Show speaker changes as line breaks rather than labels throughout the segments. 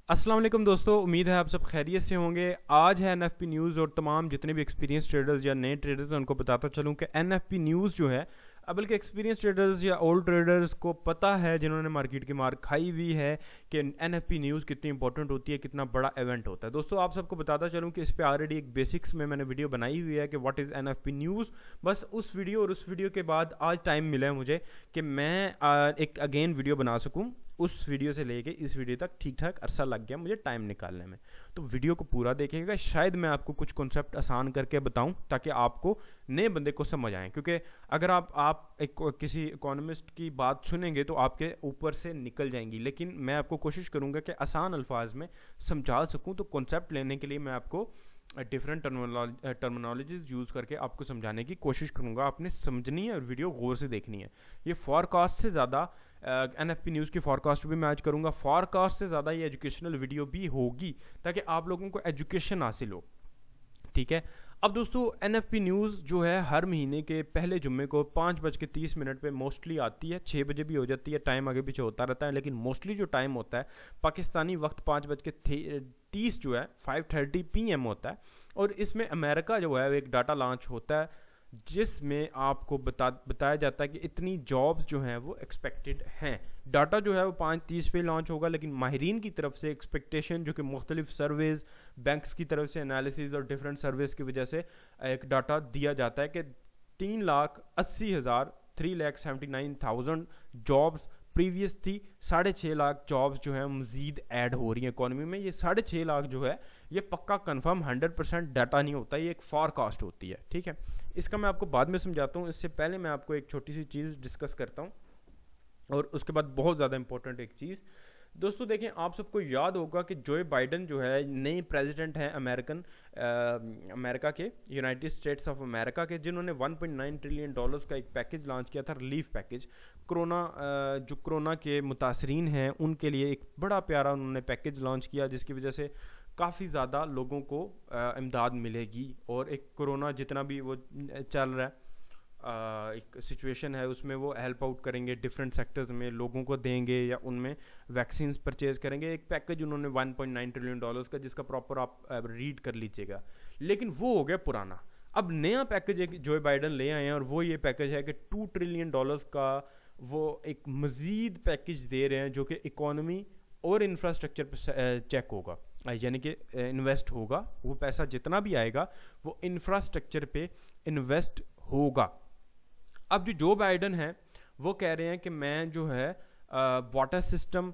अस्सलाम वालेकुम दोस्तों, उम्मीद है आप सब खैरियत से होंगे। आज है एनएफपी न्यूज़ और तमाम जितने भी एक्सपीरियंस ट्रेडर्स या नए ट्रेडर्स हैं उनको बताता चलूँ कि एनएफपी न्यूज़ जो है बल्कि एक्सपीरियंस ट्रेडर्स या ओल्ड ट्रेडर्स को पता है, जिन्होंने मार्केट की मार खाई हुई है, कि एनएफपी न्यूज़ कितनी इंपॉर्टेंट होती है, कितना बड़ा इवेंट होता है। दोस्तों आप सबको बताता चलूँ कि इस पर ऑलरेडी एक बेसिक्स में मैंने वीडियो बनाई हुई है कि व्हाट इज़ एनएफपी न्यूज़। बस उस वीडियो और उस वीडियो के बाद आज टाइम मिला है मुझे कि मैं एक अगेन वीडियो बना सकूँ। उस वीडियो से लेके इस वीडियो तक ठीक ठाक अरसा लग गया मुझे टाइम निकालने में। तो वीडियो को पूरा देखिएगा, शायद मैं आपको कुछ कॉन्सेप्ट आसान करके बताऊं ताकि आपको नए बंदे को समझ आए। क्योंकि अगर आप एक किसी इकोनॉमिस्ट की बात सुनेंगे तो आपके ऊपर से निकल जाएंगी, लेकिन मैं आपको कोशिश करूंगा कि आसान अल्फाज में समझा सकूं। तो कॉन्सेप्ट लेने के लिए मैं आपको डिफरेंट टर्मिनोलॉजीज यूज़ करके आपको समझाने की कोशिश करूंगा। आपने समझनी है और वीडियो गौर से देखनी है। ये फॉरकास्ट से ज़्यादा एनएफपी न्यूज़ की फॉरकास्ट भी मैं आज करूंगा, फॉरकास्ट से ज़्यादा ये एजुकेशनल वीडियो भी होगी ताकि आप लोगों को एजुकेशन हासिल हो। ठीक है। अब दोस्तों एनएफपी न्यूज़ जो है हर महीने के पहले जुम्मे को 5:30 पे मोस्टली आती है। 6 बजे भी हो जाती है, टाइम आगे पीछे होता रहता है, लेकिन मोस्टली जो टाइम होता है पाकिस्तानी वक्त 5:30 जो है 5:30 PM होता है। और इसमें अमेरिका जो है एक डाटा लॉन्च होता है जिसमें आपको बताया जाता है कि इतनी जॉब्स जो हैं वो एक्सपेक्टेड हैं। डाटा जो है वो 5:30 पे लॉन्च होगा, लेकिन माहिरीन की तरफ से एक्सपेक्टेशन जो कि मुख्तलिफ सर्वेज, बैंक्स की तरफ से एनालिसिस और डिफरेंट सर्वेज की वजह से एक डाटा दिया जाता है कि 3,80,000 3,79,000 जॉब्स प्रीवियस थी। 6.5 लाख जॉब्स जो है मजीद ऐड हो रही है इकोनॉमी में। ये 6.5 लाख जो है ये पक्का कंफर्म 100% डाटा नहीं होता, ये एक फॉरकास्ट होती है। ठीक है, इसका मैं आपको बाद में समझाता हूँ। इससे पहले मैं आपको एक छोटी सी चीज़ डिस्कस करता हूँ और उसके बाद बहुत ज़्यादा इंपॉर्टेंट एक चीज़। दोस्तों देखें, आप सबको याद होगा कि जो बाइडन जो है नए प्रेसिडेंट हैं अमेरिका के, यूनाइटेड स्टेट्स ऑफ अमेरिका के, जिन्होंने $1.9 ट्रिलियन का एक पैकेज लॉन्च किया था, रिलीफ पैकेज। जो कोरोना के मुतासरीन हैं उनके लिए एक बड़ा प्यारा उन्होंने पैकेज लॉन्च किया, जिसकी वजह से काफ़ी ज़्यादा लोगों को इमदाद मिलेगी। और एक कोरोना जितना भी वो चल रहा है एक सिचुएशन है, उसमें वो हेल्प आउट करेंगे, डिफरेंट सेक्टर्स में लोगों को देंगे या उनमें वैक्सीन परचेज करेंगे। एक पैकेज उन्होंने $1.9 ट्रिलियन का, जिसका प्रॉपर आप रीड कर लीजिएगा। लेकिन वो हो गया पुराना। अब नया पैकेज एक जो बाइडन ले आए हैं और वो ये पैकेज है कि $2 ट्रिलियन का वो एक मज़ीद पैकेज दे रहे हैं जो कि इकोनॉमी और इंफ्रास्ट्रक्चर पर चेक होगा, यानी कि इन्वेस्ट होगा। वो पैसा जितना भी आएगा वो इंफ्रास्ट्रक्चर पे इन्वेस्ट होगा। अब जो बाइडन है वो कह रहे हैं कि मैं जो है वाटर सिस्टम,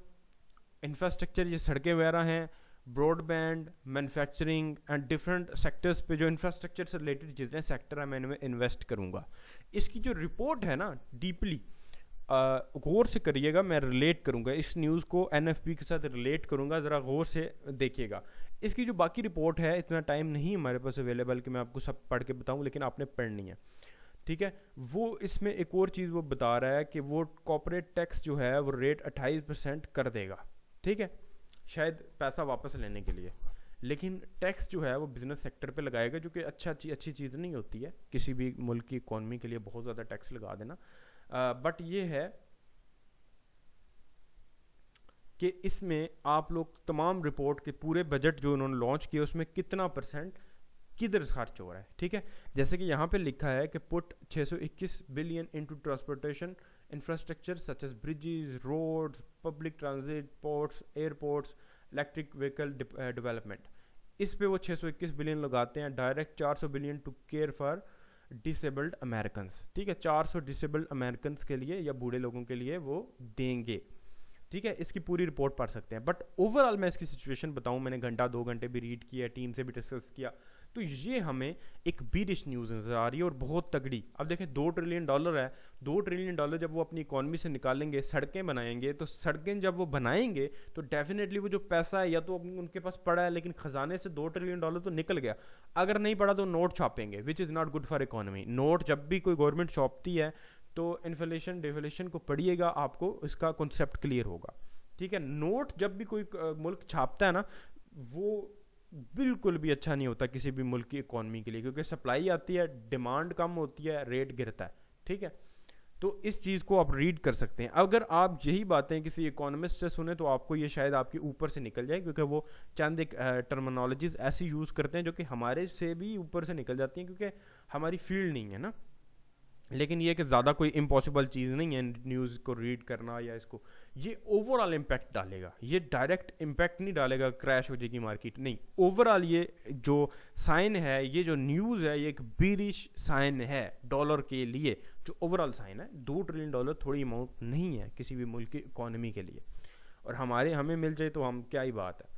इंफ्रास्ट्रक्चर, ये सड़कें वगैरह हैं, broadband, manufacturing and different sectors पे जो इंफ्रास्ट्रक्चर से रिलेटेड जितने सेक्टर हैं मैं इनमें इन्वेस्ट करूँगा। इसकी जो रिपोर्ट है ना, डीपली गौर से करिएगा। मैं रिलेट करूँगा इस न्यूज़ को एनएफपी के साथ रिलेट करूँगा, ज़रा गौर से देखिएगा। इसकी जो बाकी रिपोर्ट है, इतना टाइम नहीं हमारे पास अवेलेबल कि मैं आपको सब पढ़ के बताऊँ, लेकिन आपने पढ़नी है। ठीक है, वो इसमें एक और चीज़ वो बता रहा है कि वो कॉर्पोरेट टैक्स जो है वो रेट 28% कर देगा। ठीक है, शायद पैसा वापस लेने के लिए, लेकिन टैक्स जो है वो बिजनेस सेक्टर पे लगाएगा, जो कि अच्छी चीज़ नहीं होती है किसी भी मुल्क की इकॉनमी के लिए बहुत ज़्यादा टैक्स लगा देना। बट ये है कि इसमें आप लोग तमाम रिपोर्ट के पूरे बजट जो उन्होंने लॉन्च किया उसमें कितना परसेंट किधर खर्च हो रहा है। ठीक है, जैसे कि यहाँ पे लिखा है कि put 621 billion into transportation infrastructure such as bridges, roads, public transit, ports, airports, electric vehicle development. इस पे वो 621 बिलियन लगाते हैं। Direct 400 billion to care for disabled Americans. ठीक है, 400 डिसेबल्ड अमेरिकन्स के लिए या बूढ़े लोगों के लिए वो देंगे। ठीक है, इसकी पूरी रिपोर्ट पढ़ सकते हैं। बट ओवरऑल मैं इसकी सिचुएशन बताऊं, मैंने घंटा 2 घंटे भी रीड किया, टीम से भी डिस्कस किया, तो ये हमें एक बीरिश न्यूज़ नज़र आ रही है और बहुत तगड़ी। अब देखें, $2 ट्रिलियन है। $2 ट्रिलियन जब वो अपनी इकॉनमी से निकालेंगे, सड़कें बनाएंगे, तो सड़कें जब वो बनाएंगे तो डेफिनेटली वो जो पैसा है या तो उनके पास पड़ा है, लेकिन खजाने से $2 ट्रिलियन तो निकल गया। अगर नहीं पड़ा तो नोट छापेंगे, which is not good for economy. Note जब भी कोई गवर्नमेंट छापती है तो इन्फ्लेशन डिफ्लेशन को पढ़िएगा, आपको इसका कॉन्सेप्ट क्लियर होगा। ठीक है, नोट जब भी कोई मुल्क छापता है ना, वो बिल्कुल भी अच्छा नहीं होता किसी भी मुल्क की इकॉनमी के लिए, क्योंकि सप्लाई आती है, डिमांड कम होती है, रेट गिरता है। ठीक है, तो इस चीज़ को आप रीड कर सकते हैं। अगर आप यही बातें किसी इकोनॉमिस्ट से सुने तो आपको ये शायद आपके ऊपर से निकल जाए, क्योंकि वो चंद एक टर्मिनोलॉजीज ऐसी यूज़ करते हैं जो कि हमारे से भी ऊपर से निकल जाती हैं, क्योंकि हमारी फील्ड नहीं है ना। लेकिन ये कि ज़्यादा कोई इम्पॉसिबल चीज़ नहीं है न्यूज़ को रीड करना या इसको, ये ओवरऑल इम्पैक्ट डालेगा, ये डायरेक्ट इम्पैक्ट नहीं डालेगा क्रैश हो जाएगी मार्केट, नहीं। ओवरऑल ये जो साइन है, ये जो न्यूज़ है, ये एक बीरिश साइन है डॉलर के लिए, जो ओवरऑल साइन है। $2 ट्रिलियन थोड़ी अमाउंट नहीं है किसी भी मुल्क की इकोनॉमी के लिए, और हमें मिल जाए तो हम क्या ही बात है।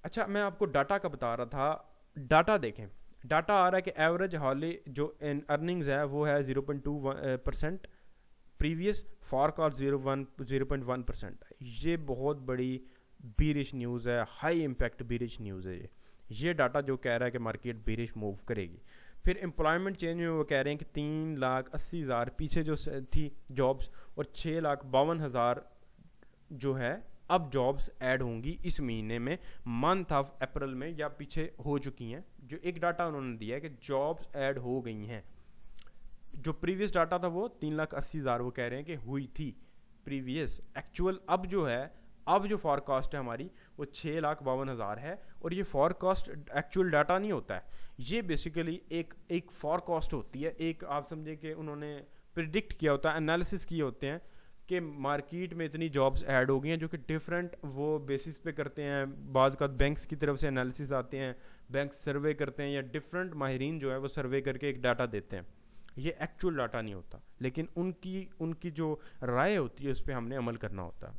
अच्छा, मैं आपको डाटा का बता रहा था, डाटा देखें, डाटा आ रहा है कि एवरेज हॉली जो अर्निंग्स है वो है 0.2% प्रीवियस, फॉरकास्ट 0.1% है। ये बहुत बड़ी बीरिश न्यूज़ है, हाई इम्पैक्ट बीरिश न्यूज़ है ये डाटा जो कह रहा है कि मार्केट बीरिश मूव करेगी। फिर एम्प्लॉयमेंट चेंज में वो कह रहे हैं कि 3,80,000 पीछे जो थी जॉब्स, और 6,52,000 जो है अब जॉब्स ऐड होंगी इस महीने में, मंथ ऑफ अप्रैल में, या पीछे हो चुकी हैं। जो एक डाटा उन्होंने दिया है कि जॉब्स ऐड हो गई हैं। जो प्रीवियस डाटा था वो 3,80,000 वो कह रहे हैं कि हुई थी प्रीवियस। एक्चुअल अब जो है, अब जो फॉरकास्ट है हमारी वो 6,52,000 है, और ये फॉरकास्ट एक्चुअल डाटा नहीं होता है, ये बेसिकली एक फॉरकास्ट होती है। एक आप समझे कि उन्होंने प्रिडिक्ट किया होता है, एनालिसिस किए होते हैं कि मार्केट में इतनी जॉब्स ऐड हो गई हैं, जो कि डिफरेंट वो बेसिस पे करते हैं। बाज़ का बैंक्स की तरफ से एनालिसिस आते हैं, बैंक सर्वे करते हैं, या डिफरेंट माहिरीन जो है वो सर्वे करके एक डाटा देते हैं। ये एक्चुअल डाटा नहीं होता, लेकिन उनकी जो राय होती है उस पर हमने अमल करना होता है।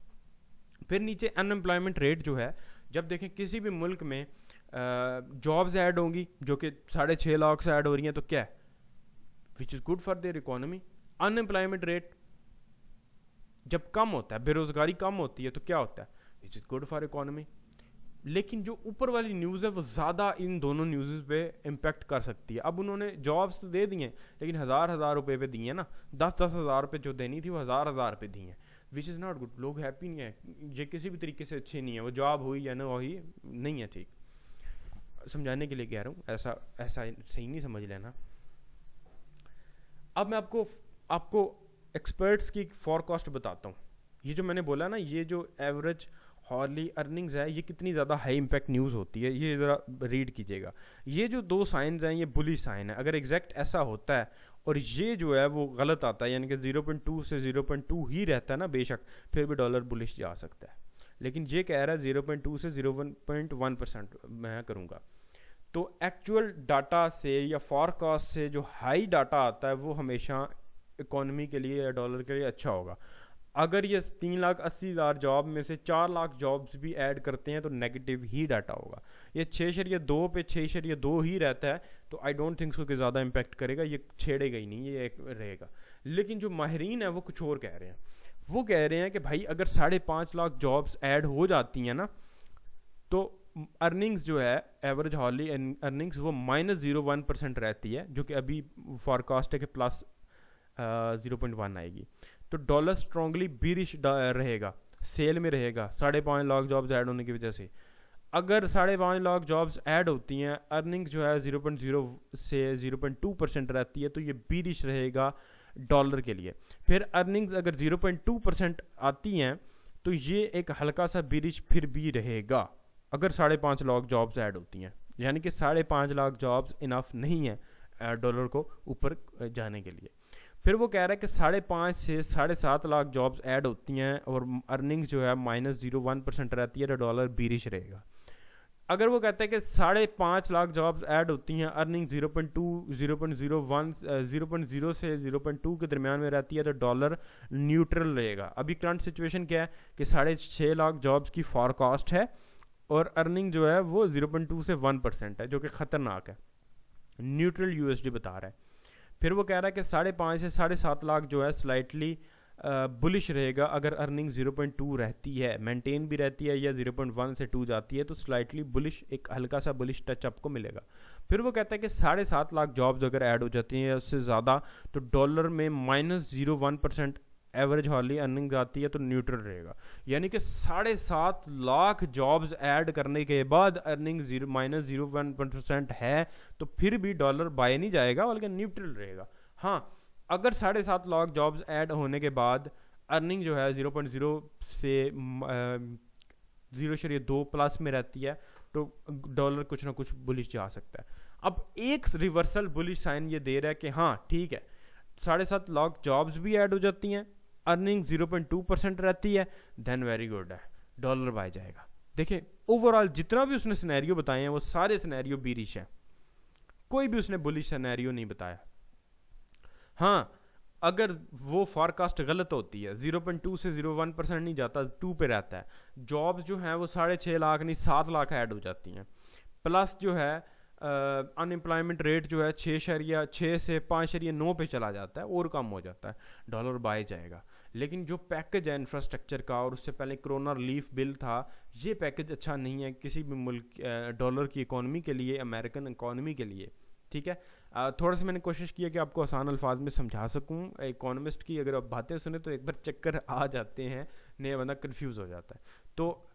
फिर नीचे अनएम्प्लॉयमेंट रेट जो है, जब देखें किसी भी मुल्क में जॉब्स ऐड होंगी जो कि 6.5 लाख से ऐड हो रही हैं, तो क्या है, which is good for their economy. Unemployment rate जब कम होता है, बेरोजगारी कम होती है, तो क्या होता है, which is good for economy. लेकिन जो ऊपर वाली न्यूज़ है वो ज़्यादा इन दोनों न्यूज़ पे इम्पैक्ट कर सकती है। अब उन्होंने जॉब्स तो दे दी हैं, लेकिन हज़ार रुपए पे दी हैं ना, 10 हज़ार रुपये जो देनी थी वो हज़ार रुपये दी हैं, विच इज़ नॉट गुड। लोग हैप्पी नहीं है, ये किसी भी तरीके से अच्छी नहीं है, वो जॉब हुई या ना हुई नहीं है ठीक। समझाने के लिए कह रहा हूँ, ऐसा सही नहीं समझ लेना। अब मैं आपको एक्सपर्ट्स की फॉरकास्ट बताता हूँ। ये जो मैंने बोला ना, ये जो एवरेज हॉर्ली अर्निंग्स है, ये कितनी ज़्यादा हाई इम्पैक्ट न्यूज़ होती है, ये ज़रा रीड कीजिएगा। ये जो 2 साइंस हैं, ये बुलिश साइन है। अगर एग्जैक्ट ऐसा होता है और ये जो है वो गलत आता है, यानी कि 0.2 से 0.2 ही रहता है ना, बेशक फिर भी डॉलर बुलिश जा सकता है। लेकिन ये कह रहा है 0.2 से 0.1% मैं करूँगा। तो एक्चुअल डाटा से या फॉरकास्ट से जो हाई डाटा आता है वो हमेशा इकोनॉमी के लिए या डॉलर के लिए अच्छा होगा। अगर ये 3,80,000 जॉब में से 4 लाख जॉब्स भी ऐड करते हैं तो नेगेटिव ही डाटा होगा। ये 6.2 पे 6.2 ही रहता है, तो आई डोंट थिंक सो कि ज़्यादा इम्पैक्ट करेगा, ये छेड़ेगा ही नहीं, ये एक रहेगा। लेकिन जो माहिरीन है वो कुछ और कह रहे हैं। वो कह रहे हैं कि भाई अगर 5.5 लाख जॉब्स ऐड हो जाती हैं ना, तो अर्निंग्स जो है, एवरेज हॉर्ली अर्निंग्स, वो -0.1% रहती है, जो कि अभी फॉरकास्ट है कि +0.1 आएगी। तो डॉलर स्ट्रांगली बीरिश रहेगा, सेल में रहेगा 5.5 लाख जॉब्स ऐड होने की वजह से। अगर 5.5 लाख जॉब्स ऐड होती हैं, अर्निंग्स जो है 0.0 से 0.2% रहती है, तो ये बीरिश रहेगा डॉलर के लिए। फिर अर्निंग्स अगर 0.2% आती हैं तो ये एक हल्का सा बीरिश फिर भी रहेगा अगर 5.5 लाख जॉब्स ऐड होती हैं। यानी कि 5.5 लाख जॉब्स इनफ नहीं है डॉलर को ऊपर जाने के लिए। फिर वो कह रहा है कि 5.5 से 7.5 लाख जॉब्स ऐड होती हैं और अर्निंग्स जो है -0.1% रहती है, तो डॉलर बीरिश रहेगा। अगर वो कहता है कि 5.5 लाख जॉब्स ऐड होती हैं, अर्निंग 0.0 से 0.2 के दरमियान में रहती है, तो डॉलर न्यूट्रल रहेगा। अभी करंट सिचुएशन क्या है कि 6.5 लाख जॉब्स की फॉरकास्ट है और अर्निंग जो है वो 0.2 से 1% है, जो कि ख़तरनाक है। न्यूट्रल यूएसडी बता रहा है। फिर वो कह रहा है कि 5.5 से 7.5 लाख जो है स्लाइटली बुलिश रहेगा अगर अर्निंग 0.2 रहती है, मेंटेन भी रहती है या 0.1 से 2 जाती है, तो स्लाइटली बुलिश, एक हल्का सा बुलिश टच आपको मिलेगा। फिर वो कहता है कि 7.5 लाख जॉब्स अगर ऐड हो जाती हैं या उससे ज़्यादा, तो डॉलर में -0.1% एवरेज हॉर्ली अर्निंग आती है, तो न्यूट्रल रहेगा। यानी कि 7.5 लाख जॉब्स ऐड करने के बाद अर्निंग -0.1% है, तो फिर भी डॉलर बाय नहीं जाएगा बल्कि न्यूट्रल रहेगा। हाँ, अगर 7.5 लाख जॉब्स ऐड होने के बाद अर्निंग जो है 0.0 से 0.2 प्लस में रहती है तो डॉलर कुछ ना कुछ बुलिश जा सकता है। अब एक रिवर्सल बुलिश साइन ये दे रहा है कि हाँ ठीक है 7.5 लाख जॉब्स भी ऐड हो जाती हैं, अर्निंग 0.2% रहती है, देन वेरी गुड है, डॉलर बाय जाएगा। देखिए ओवरऑल जितना भी उसने सिनेरियो बताए हैं वो सारे सिनेरियो बीरिश हैं, कोई भी उसने बुलिश सिनेरियो नहीं बताया। हाँ अगर वो फॉरकास्ट गलत होती है 0.2 से 0.1% नहीं जाता, 2 पे रहता है, जॉब्स जो हैं वो 6.5 लाख नहीं 7 लाख ऐड हो जाती हैं, प्लस जो है अनएम्प्लॉयमेंट रेट जो है 6 से 5.9 पे चला जाता है और कम हो जाता है, डॉलर बाय जाएगा। लेकिन जो पैकेज है इंफ्रास्ट्रक्चर का और उससे पहले कोरोना रिलीफ बिल था, ये पैकेज अच्छा नहीं है किसी भी मुल्क डॉलर की इकोनॉमी के लिए, अमेरिकन इकोनॉमी के लिए। ठीक है, थोड़ा सा मैंने कोशिश किया कि आपको आसान अल्फाज में समझा सकूं। इकोनॉमिस्ट की अगर आप बातें सुने तो एक बार चक्कर आ जाते हैं, नया बंदा कंफ्यूज हो जाता है। तो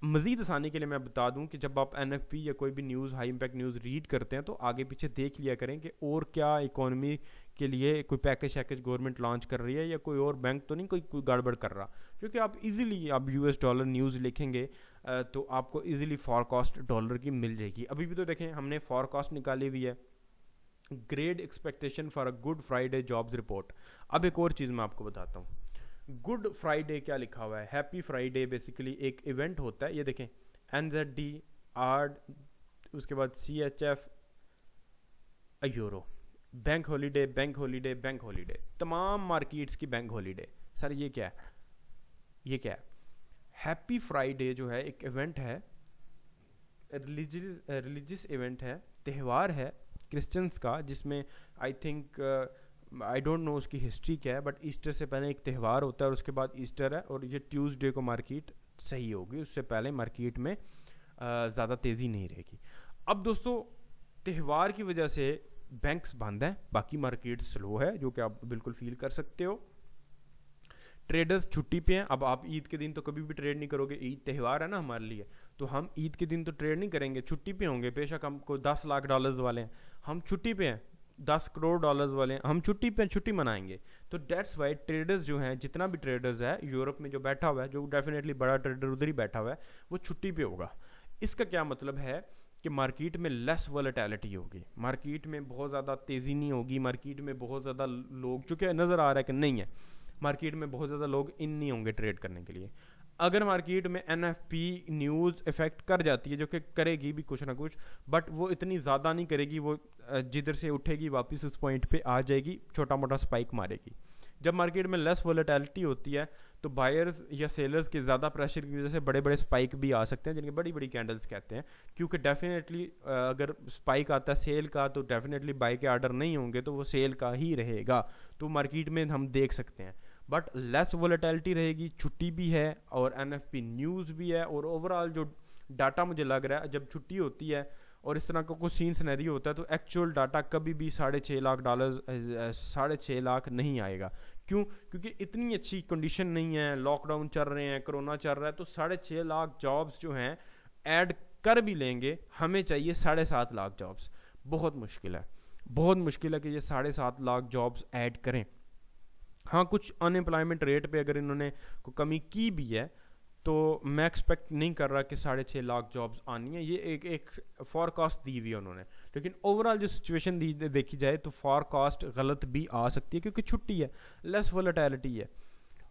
मज़ीद आसानी के लिए मैं बता दूं कि जब आप NFP या कोई भी news, high impact news read करते हैं तो आगे पीछे देख लिया करें कि और क्या इकोनॉमी के लिए कोई पैकेज गवर्नमेंट लॉन्च कर रही है या कोई और बैंक तो नहीं कोई गड़बड़ कर रहा। क्योंकि आप इजीली आप US डॉलर न्यूज़ लिखेंगे तो आपको इजीली फॉरकास्ट डॉलर की मिल जाएगी। अभी भी तो देखें हमने फॉरकास्ट निकाली हुई है, grade expectation for a good Friday jobs report. अब एक और चीज़ मैं आपको बताता हूँ, गुड फ्राइडे क्या लिखा हुआ है, हैप्पी फ्राइडे बेसिकली एक इवेंट होता है। ये देखें NZD आर्ड, उसके बाद CHF euro, bank holiday bank holiday bank holiday, तमाम मार्केट्स की बैंक हॉलीडे। सर ये क्या है, ये क्या है? हैप्पी फ्राइडे जो है एक इवेंट है, रिलीजियस इवेंट है, त्यौहार है क्रिश्चियंस का, जिसमें I think I don't know उसकी हिस्ट्री क्या है, बट ईस्टर से पहले एक त्यौहार होता है और उसके बाद ईस्टर है, और ये ट्यूसडे को मार्केट सही होगी, उससे पहले मार्केट में ज़्यादा तेज़ी नहीं रहेगी। अब दोस्तों त्यौहार की वजह से बैंक्स बंद हैं, बाकी मार्केट स्लो है, जो कि आप बिल्कुल फील कर सकते हो। ट्रेडर्स छुट्टी पे हैं। अब आप ईद के दिन तो कभी भी ट्रेड नहीं करोगे, ईद त्यौहार है ना हमारे लिए, तो हम ईद के दिन तो ट्रेड नहीं करेंगे, छुट्टी पे होंगे। बेशक हमको 10 लाख डॉलर्स वाले हैं, हम छुट्टी पे हैं, 10 करोड़ डॉलर्स वाले हैं, हम छुट्टी पे छुट्टी मनाएंगे। तो डेट्स वाई ट्रेडर्स जो हैं, जितना भी ट्रेडर्स है यूरोप में जो बैठा हुआ है, जो डेफिनेटली बड़ा ट्रेडर उधर ही बैठा हुआ है, वो छुट्टी पे होगा। इसका क्या मतलब है कि मार्केट में लेस वॉलेटिलिटी होगी, मार्केट में बहुत ज़्यादा तेज़ी नहीं होगी, मार्केट में बहुत ज़्यादा लोग, चूँकि नज़र आ रहा है कि नहीं है, मार्केट में बहुत ज़्यादा लोग इन नहीं होंगे ट्रेड करने के लिए। अगर मार्केट में NFP न्यूज़ इफेक्ट कर जाती है, जो कि करेगी भी कुछ ना कुछ, बट वो इतनी ज़्यादा नहीं करेगी, वो जिधर से उठेगी वापस उस पॉइंट पे आ जाएगी, छोटा मोटा स्पाइक मारेगी। जब मार्केट में लेस वॉलेटिलिटी होती है तो बायर्स या सेलर्स के ज़्यादा प्रेशर की वजह से बड़े बड़े स्पाइक भी आ सकते हैं, जिनकी बड़ी बड़ी कैंडल्स कहते हैं। क्योंकि डेफिनेटली अगर स्पाइक आता है सेल का, तो डेफिनेटली बाय के आर्डर नहीं होंगे, तो वो सेल का ही रहेगा, तो मार्केट में हम देख सकते हैं। बट लेस वॉलेटिलिटी रहेगी, छुट्टी भी है और NFP न्यूज़ भी है, और ओवरऑल जो डाटा मुझे लग रहा है, जब छुट्टी होती है और इस तरह का कुछ सीन सिनेरियो होता है, तो एक्चुअल डाटा कभी भी 6.5 लाख डॉलर 6.5 लाख नहीं आएगा। क्यों? क्योंकि इतनी अच्छी कंडीशन नहीं है, लॉकडाउन चल रहे हैं, कोरोना चल रहा है, तो 6.5 लाख जॉब्स जो हैं ऐड कर भी लेंगे, हमें चाहिए 7.5 लाख जॉब्स। बहुत मुश्किल है, बहुत मुश्किल है कि ये 7.5 लाख जॉब्स ऐड करें। हाँ, कुछ अनएम्प्लॉयमेंट रेट पे अगर इन्होंने को कमी की भी है, तो मैं एक्सपेक्ट नहीं कर रहा कि 6.5 लाख जॉब्स आनी है, ये एक फॉरकास्ट दी हुई है उन्होंने। लेकिन ओवरऑल जो सिचुएशन देखी जाए तो फॉरकास्ट गलत भी आ सकती है, क्योंकि छुट्टी है, लेस वॉलेटिलिटी है,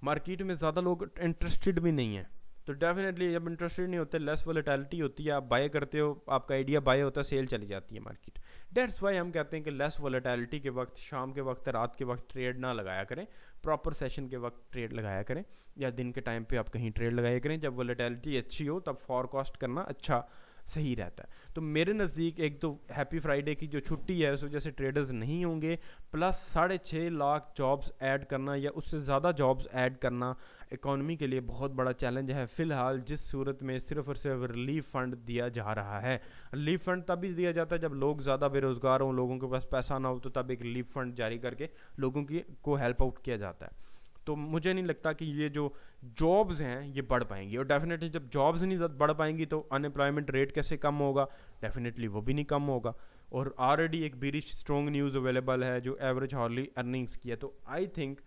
मार्केट में ज़्यादा लोग इंटरेस्टेड भी नहीं है। तो डेफिनेटली जब इंटरेस्टेड नहीं होते, लेस वॉलेटिलिटी होती है, आप बाय करते हो, आपका आइडिया बाय होता है, सेल चली जाती है मार्केट। डेट्स वाई हम कहते हैं कि लेस वॉलेटिलिटी के वक्त, शाम के वक्त, रात के वक्त ट्रेड ना लगाया करें, प्रॉपर सेशन के वक्त ट्रेड लगाया करें, या दिन के टाइम पे आप कहीं ट्रेड लगाया करें। जब वॉलेटिलिटी अच्छी हो तब फॉरकास्ट करना अच्छा सही रहता है। तो मेरे नज़दीक एक तो हैप्पी फ्राइडे की जो छुट्टी है उस वजह से ट्रेडर्स नहीं होंगे, प्लस 6.5 लाख जॉब्स ऐड करना या उससे ज़्यादा जॉब्स ऐड करना इकॉनमी के लिए बहुत बड़ा चैलेंज है। फ़िलहाल जिस सूरत में सिर्फ और सिर्फ रिलीफ फ़ंड दिया जा रहा है, रिलीफ फ़ंड तभी दिया जाता है जब लोग ज़्यादा बेरोज़गार हों, लोगों के पास पैसा ना हो, तो तब एक रिलीफ फ़ंड जारी करके लोगों की को हेल्प आउट किया जाता है। तो मुझे नहीं लगता कि ये जो जॉब्स हैं ये बढ़ पाएंगी, और डेफिनेटली जब जॉब्स नहीं बढ़ पाएंगी तो अनएम्प्लॉयमेंट रेट कैसे कम होगा, डेफिनेटली वो भी नहीं कम होगा। और ऑलरेडी एक बीरिश स्ट्रॉन्ग न्यूज़ अवेलेबल है जो एवरेज हॉर्ली अर्निंग्स की है, तो आई थिंक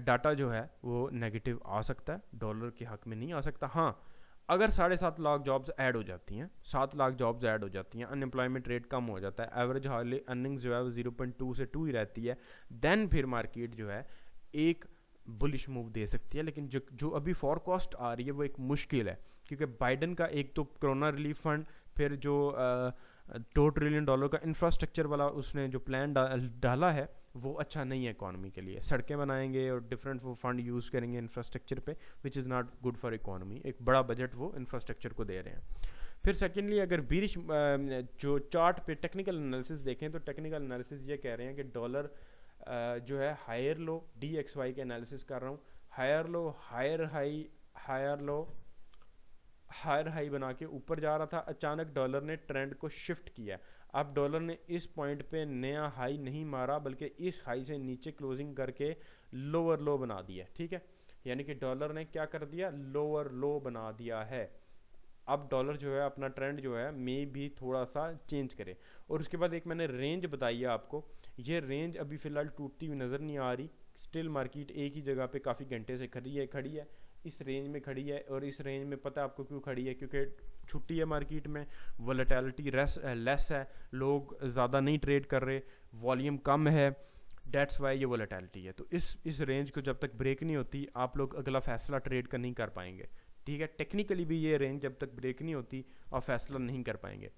डाटा जो है वो नेगेटिव आ सकता है, डॉलर के हक में नहीं आ सकता। हाँ, अगर 7.5 लाख जॉब्स ऐड हो जाती हैं, 7 लाख जॉब्स ऐड हो जाती हैं, अनएम्प्लॉयमेंट रेट कम हो जाता है, एवरेज हार्ली अर्निंग्स जो है वो 0.2 से 2 ही रहती है, देन फिर मार्केट जो है एक बुलिश मूव दे सकती है। लेकिन जो अभी फॉरकास्ट आ रही है वो एक मुश्किल है, क्योंकि बाइडन का एक तो कोरोना रिलीफ फंड, फिर जो $2 ट्रिलियन का इंफ्रास्ट्रक्चर वाला उसने जो प्लान डाला है वो अच्छा नहीं है इकॉनमी के लिए। सड़कें बनाएंगे और डिफरेंट वो फंड यूज़ करेंगे इंफ्रास्ट्रक्चर पे, विच is not good for economy. एक बड़ा बजट वो इंफ्रास्ट्रक्चर को दे रहे हैं। फिर सेकेंडली, अगर बीरिश जो चार्ट पे टेक्निकल एनालिसिस देखें तो टेक्निकल एनालिसिस ये कह रहे हैं कि डॉलर जो है हायर लो, DXY के एनालिसिस कर रहा हूँ, higher low higher high higher low higher high बना के ऊपर जा रहा था, अचानक डॉलर ने ट्रेंड को शिफ्ट किया। अब डॉलर ने इस पॉइंट पे नया हाई नहीं मारा, बल्कि इस हाई से नीचे क्लोजिंग करके लोअर लो बना दिया। ठीक है, यानी कि डॉलर ने क्या कर दिया, लोअर लो बना दिया है। अब डॉलर जो है अपना ट्रेंड जो है मे भी थोड़ा सा चेंज करे। और उसके बाद एक मैंने रेंज बताई है आपको, ये रेंज अभी फिलहाल टूटती हुई नज़र नहीं आ रही। स्टिल मार्केट एक ही जगह पे काफ़ी घंटे से खड़ी है, इस रेंज में खड़ी है। और इस रेंज में पता है आपको क्यों खड़ी है, क्योंकि छुट्टी है मार्केट में, वोलेटिलिटी लेस है, लोग ज़्यादा नहीं ट्रेड कर रहे, वॉल्यूम कम है, डेट्स वाई ये वोलेटिलिटी है। तो इस रेंज को जब तक ब्रेक नहीं होती आप लोग अगला फैसला ट्रेड का नहीं कर पाएंगे। ठीक है, टेक्निकली भी ये रेंज जब तक ब्रेक नहीं होती आप फैसला नहीं कर पाएंगे।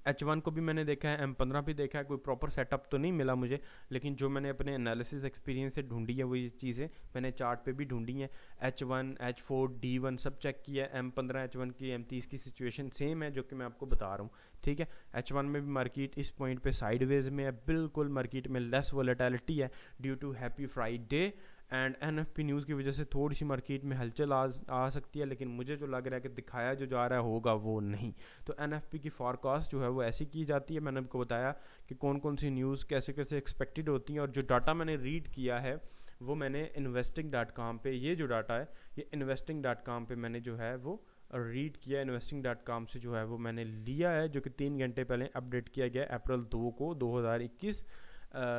H1 को भी मैंने देखा है, M15 भी देखा है, कोई प्रॉपर सेटअप तो नहीं मिला मुझे, लेकिन जो मैंने अपने एनालिसिस एक्सपीरियंस से ढूंढी है वो ये चीज़ें मैंने चार्ट पे भी ढूंढी हैं। H1, H4, D1 सब चेक किया है। M15, H1 की, M30 की सिचुएशन सेम है जो कि मैं आपको बता रहा हूँ। ठीक है, H1 में भी मार्केट इस पॉइंट पे साइडवेज में है, बिल्कुल मार्केट में लेस वोलेटिलिटी है due to happy Friday and NFP news की वजह से थोड़ी सी मार्केट में हलचल आ सकती है, लेकिन मुझे जो लग रहा है कि दिखाया जो जा रहा है होगा वो नहीं। तो NFP की फॉरकास्ट जो है वो ऐसी की जाती है। मैंने आपको बताया कि कौन कौन सी न्यूज़ कैसे कैसे एक्सपेक्टेड होती हैं, और जो डाटा मैंने रीड किया है वो मैंने investing.com पे, ये जो डाटा है ये investing.com पे मैंने जो है वो रीड किया। investing.com से जो है वो मैंने लिया है, जो कि 3 घंटे पहले अपडेट किया गया अप्रैल 2 को 2021।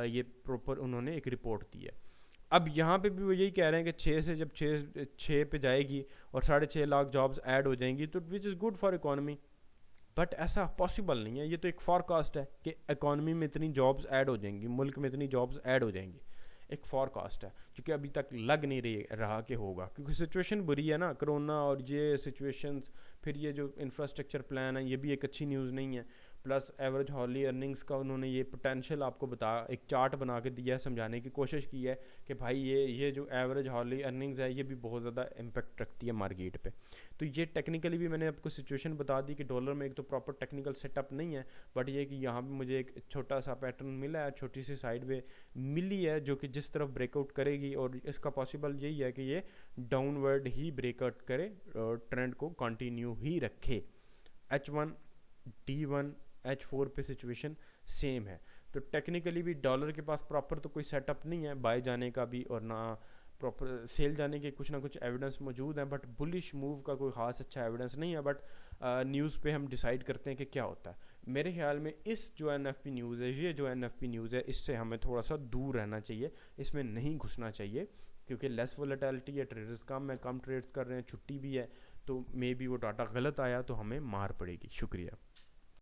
ये प्रॉपर उन्होंने एक रिपोर्ट दी है। अब यहाँ पे भी वो यही कह रहे हैं कि 6 से जब 6 पे जाएगी और 6.5 लाख जॉब्स ऐड हो जाएंगी तो which is good for economy, but ऐसा पॉसिबल नहीं है। ये तो एक फॉरकास्ट है कि इकोनॉमी में इतनी जॉब्स ऐड हो जाएंगी, मुल्क में इतनी जॉब्स ऐड हो जाएंगी, एक फॉरकास्ट है, क्योंकि अभी तक लग नहीं रहा कि होगा, क्योंकि सिचुएशन बुरी है ना, कोरोना और ये सिचुएशंस, फिर ये जो इंफ्रास्ट्रक्चर प्लान है ये भी एक अच्छी न्यूज़ नहीं है। प्लस एवरेज हॉर्ली अर्निंग्स का उन्होंने ये पोटेंशियल आपको एक चार्ट बना के दिया है, समझाने की कोशिश की है कि भाई ये जो एवरेज हॉर्ली अर्निंग्स है ये भी बहुत ज़्यादा इम्पेक्ट रखती है मार्केट पे। तो ये टेक्निकली भी मैंने आपको सिचुएशन बता दी कि डॉलर में एक तो प्रॉपर टेक्निकल सेटअप नहीं है, बट ये कि यहाँ पे मुझे एक छोटा सा पैटर्न मिला है, छोटी सी साइड वे मिली है जो कि जिस तरफ ब्रेकआउट करेगी, और इसका पॉसिबल यही है कि ये डाउनवर्ड ही ब्रेकआउट करे और ट्रेंड को कंटिन्यू ही रखे। H1, D1, H4 पे सिचुएशन सेम है। तो टेक्निकली भी डॉलर के पास प्रॉपर तो कोई सेटअप नहीं है बाय जाने का भी, और ना प्रॉपर सेल जाने के कुछ ना कुछ एविडेंस मौजूद हैं, बट बुलिश मूव का कोई ख़ास अच्छा एविडेंस नहीं है। बट न्यूज़ पे हम डिसाइड करते हैं कि क्या होता है। मेरे ख्याल में इस जो NFP न्यूज़ है, ये जो NFP न्यूज़ है, इससे हमें थोड़ा सा दूर रहना चाहिए, इसमें नहीं घुसना चाहिए, क्योंकि लेस वोलेटिलिटी है, ट्रेडर्स कम ट्रेड्स कर रहे हैं, छुट्टी भी है, तो मे बी वो डाटा गलत आया तो हमें मार पड़ेगी। शुक्रिया।